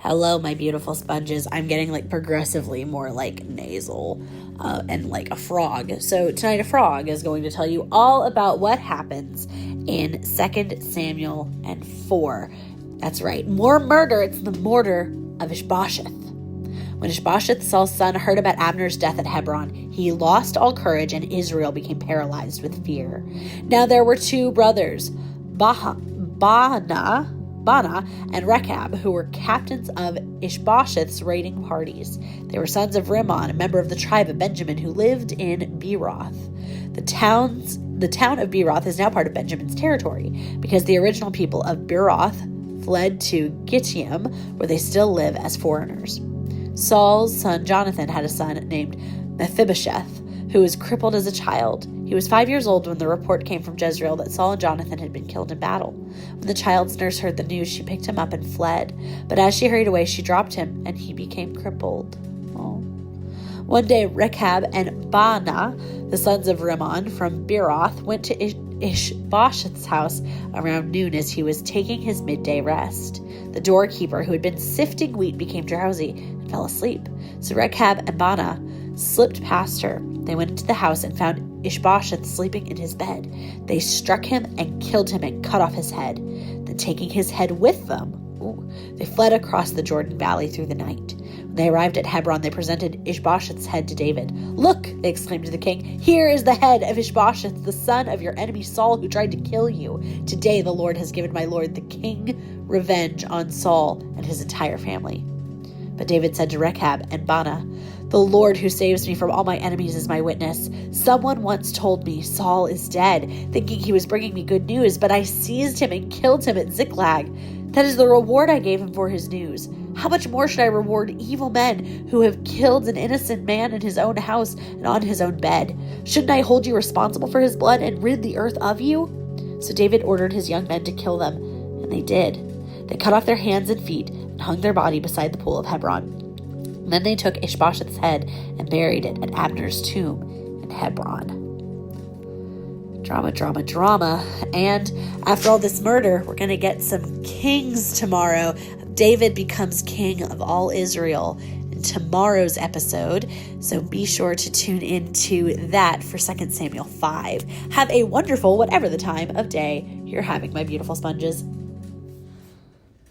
Hello, my beautiful sponges. I'm getting progressively more nasal and like a frog. So tonight a frog is going to tell you all about what happens in 2 Samuel and 4. That's right, more murder. It's the murder of Ishbosheth. When Ishbosheth, Saul's son, heard about Abner's death at Hebron, he lost all courage and Israel became paralyzed with fear. Now there were 2 brothers, Baana and Rechab, who were captains of Ishbosheth's raiding parties. They were sons of Rimmon, a member of the tribe of Benjamin, who lived in Beeroth. The town of Beeroth is now part of Benjamin's territory, because the original people of Beeroth fled to Gittim, where they still live as foreigners. Saul's son Jonathan had a son named Mephibosheth, who was crippled as a child. He was 5 years old when the report came from Jezreel that Saul and Jonathan had been killed in battle. When the child's nurse heard the news, she picked him up and fled. But as she hurried away, she dropped him, and he became crippled. Oh. One day, Rechab and Baana, the sons of Rimmon from Beeroth, went to Ishbosheth's house around noon as he was taking his midday rest. The doorkeeper, who had been sifting wheat, became drowsy and fell asleep. So Rechab and Baana slipped past her. They went into the house and found Ishbosheth sleeping in his bed. They struck him and killed him and cut off his head. Then taking his head with them, they fled across the Jordan Valley through the night. When they arrived at Hebron, they presented Ishbosheth's head to David. "Look," they exclaimed to the king, "here is the head of Ishbosheth, the son of your enemy Saul, who tried to kill you. Today the Lord has given my lord the king revenge on Saul and his entire family." But David said to Rechab and Baana, "The Lord who saves me from all my enemies is my witness. Someone once told me Saul is dead, thinking he was bringing me good news, but I seized him and killed him at Ziklag. That is the reward I gave him for his news. How much more should I reward evil men who have killed an innocent man in his own house and on his own bed? Shouldn't I hold you responsible for his blood and rid the earth of you?" So David ordered his young men to kill them, and they did. They cut off their hands and feet and hung their body beside the pool of Hebron. And then they took Ishbosheth's head and buried it at Abner's tomb in Hebron. Drama, drama, drama. And after all this murder, we're going to get some kings tomorrow. David becomes king of all Israel in tomorrow's episode. So be sure to tune into that for 2 Samuel 5. Have a wonderful, whatever the time of day you're having, my beautiful sponges.